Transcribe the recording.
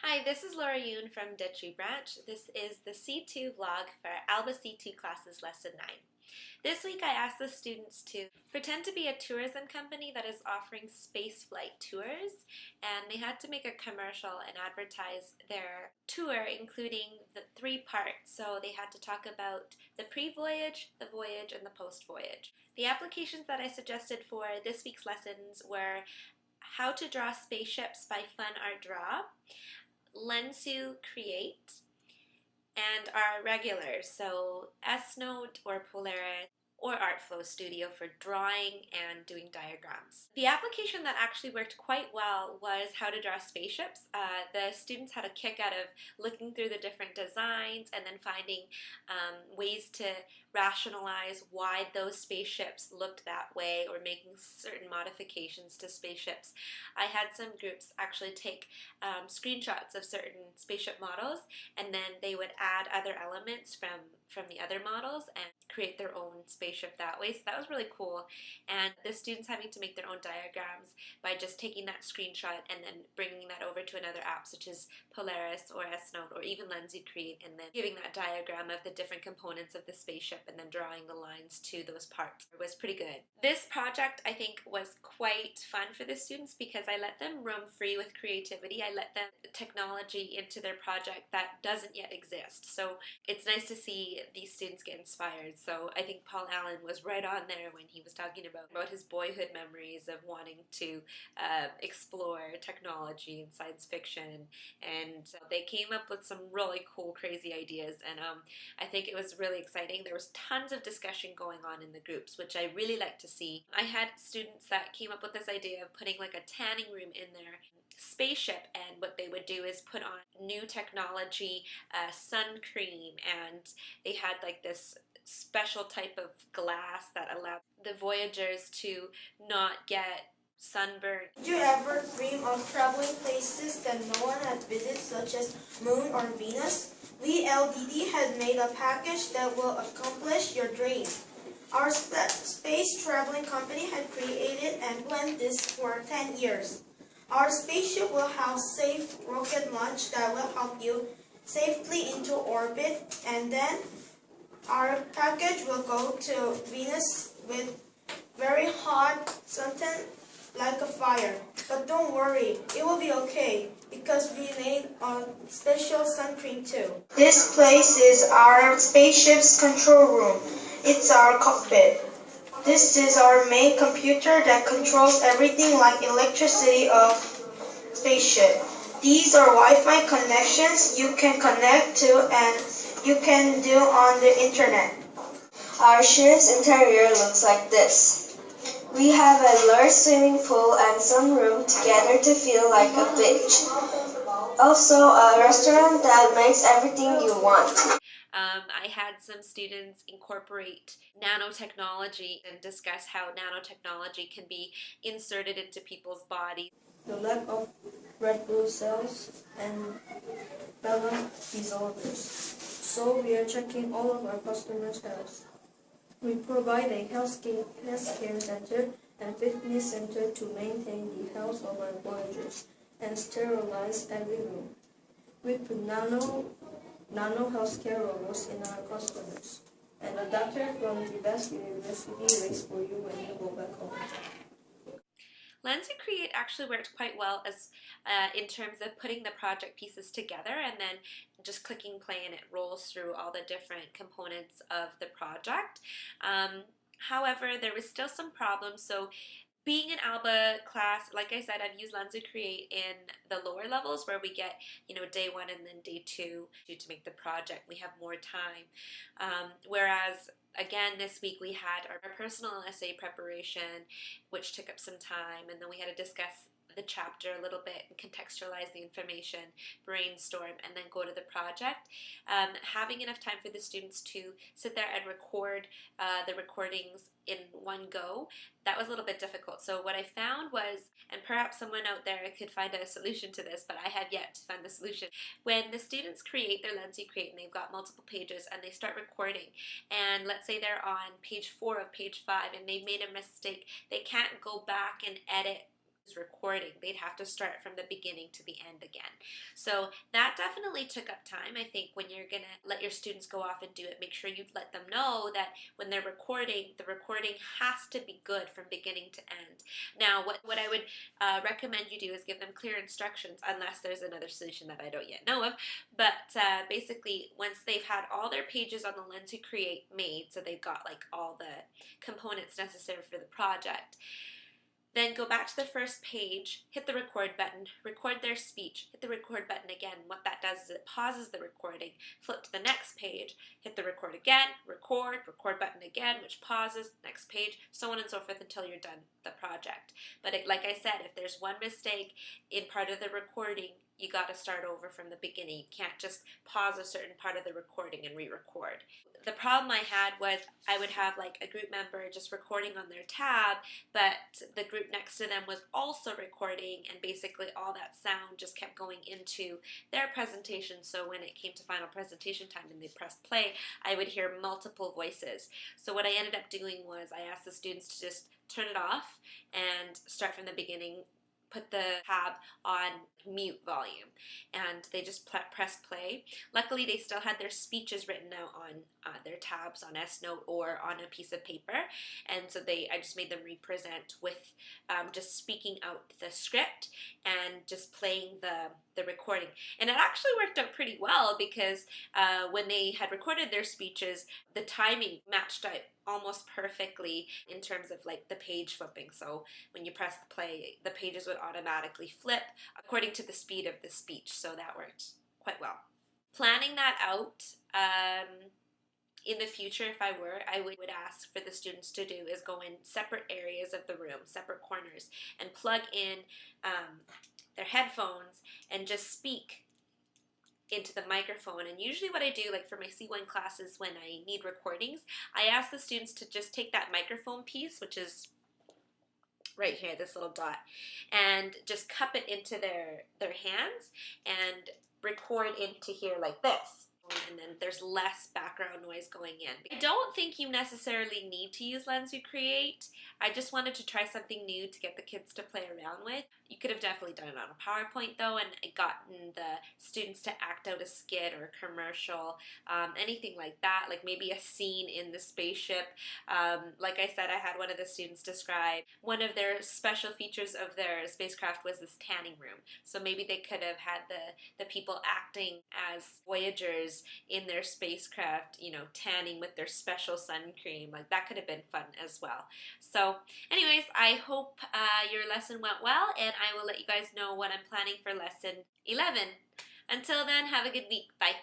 Hi, this is Laurie Yoon from Tree Branch. This is the C2 vlog for Alba C2 Classes Lesson 9. This week I asked the students to pretend to be a tourism company that is offering space flight tours, and they had to make a commercial and advertise their tour, including the 3 parts. So they had to talk about the pre-voyage, the voyage, and the post-voyage. The applications that I suggested for this week's lessons were How to Draw Spaceships by Fun Art Draw, Lensoo Create, and our regulars, so S-Note or Polaris or ArtFlow Studio for drawing and doing diagrams. The application that actually worked quite well was How to Draw Spaceships. The students had a kick out of looking through the different designs and then finding ways to rationalize why those spaceships looked that way or making certain modifications to spaceships. I had some groups actually take screenshots of certain spaceship models, and then they would add other elements from the other models and create their own spaceship that way. So that was really cool. And the students having to make their own diagrams by just taking that screenshot and then bringing that over to another app such as Polaris or S-Note or even Lensoo Create, and then giving that diagram of the different components of the spaceship and then drawing the lines to those parts. It was pretty good. This project I think was quite fun for the students because I let them roam free with creativity. I let them technology into their project that doesn't yet exist. So it's nice to see these students get inspired. So I think Paul Allen was right on there when he was talking about his boyhood memories of wanting to explore technology and science fiction, and so they came up with some really cool, crazy ideas, and I think it was really exciting. There was tons of discussion going on in the groups, which I really like to see. I had students that came up with this idea of putting like a tanning room in their spaceship, and what they would do is put on new technology sun cream, and they had like this special type of glass that allowed the Voyagers to not get sunburned. Did you ever dream of traveling places that no one had visited, such as Moon or Venus? We LDD has made a package that will accomplish your dream. Our space traveling company had created and planned this for 10 years. Our spaceship will have safe rocket launch that will help you safely into orbit, and then our package will go to Venus with very hot something like a fire. But don't worry, it will be okay because we made a special sun cream too. This place is our spaceship's control room. It's our cockpit. This is our main computer that controls everything like electricity of spaceship. These are Wi-Fi connections you can connect to and you can do on the internet. Our ship's interior looks like this. We have a large swimming pool and some room together to feel like a beach. Also a restaurant that makes everything you want. I had some students incorporate nanotechnology and discuss how nanotechnology can be inserted into people's bodies. The lack of red blood cells and balance disorders. So we are checking all of our customers' health. We provide a healthcare center and fitness center to maintain the health of our voyagers and sterilize every room. We put nano healthcare robots in our customers, and a doctor from the best university waits for you when you go back home. Lensoo Create actually worked quite well as in terms of putting the project pieces together and then just clicking play and it rolls through all the different components of the project. However, there was still some problems. So being an Alba class, like I said, I've used Lensoo Create in the lower levels where we get, day 1 and then day 2 to make the project. We have more time. Whereas, again, this week we had our personal essay preparation, which took up some time, and then we had to discuss the chapter a little bit and contextualize the information, brainstorm, and then go to the project. Having enough time for the students to sit there and record the recordings in one go, that was a little bit difficult. So what I found was, and perhaps someone out there could find a solution to this, but I have yet to find the solution. When the students create their Lensoo Create and they've got multiple pages and they start recording, and let's say they're on page 4 of page 5 and they've made a mistake, they can't go back and edit recording. They'd have to start from the beginning to the end again. So that definitely took up time. I think when you're gonna let your students go off and do it, make sure you let them know that when they're recording, the recording has to be good from beginning to end. Now, what I would recommend you do is give them clear instructions, unless there's another solution that I don't yet know of. But basically, once they've had all their pages on the Lensoo Create made, so they've got like all the components necessary for the project, then go back to the first page, hit the record button, record their speech, hit the record button again. What that does is it pauses the recording, flip to the next page, hit the record again, record button again, which pauses, next page, so on and so forth until you're done the project. But like I said, if there's one mistake in part of the recording, you got to start over from the beginning. You can't just pause a certain part of the recording and re-record. The problem I had was I would have like a group member just recording on their tab, but the group next to them was also recording, and basically all that sound just kept going into their presentation. So when it came to final presentation time and they pressed play, I would hear multiple voices. So what I ended up doing was I asked the students to just turn it off and start from the beginning, put the tab on mute volume, and they just press play. Luckily, they still had their speeches written out on their tabs on S-Note or on a piece of paper, and so I just made them represent with just speaking out the script and just playing the recording. And it actually worked out pretty well, because when they had recorded their speeches, the timing matched out almost perfectly in terms of like the page flipping. So when you press the play, the pages would automatically flip according to the speed of the speech. So that worked quite well. Planning that out in the future, if I would ask for the students to do is go in separate areas of the room, separate corners, and plug in their headphones and just speak into the microphone. And usually what I do, like for my C1 classes, when I need recordings, I ask the students to just take that microphone piece, which is right here, this little dot, and just cup it into their hands and record into here like this. And then there's less background noise going in. I don't think you necessarily need to use Lensoo Create. I just wanted to try something new to get the kids to play around with. You could have definitely done it on a PowerPoint though, and gotten the students to act out a skit or a commercial, anything like that, like maybe a scene in the spaceship. Like I said, I had one of the students describe one of their special features of their spacecraft was this tanning room. So maybe they could have had the people acting as Voyagers in their spacecraft, you know, tanning with their special sun cream. Like that could have been fun as well. So anyways, I hope your lesson went well, and I will let you guys know what I'm planning for lesson 11. Until then, have a good week. Bye.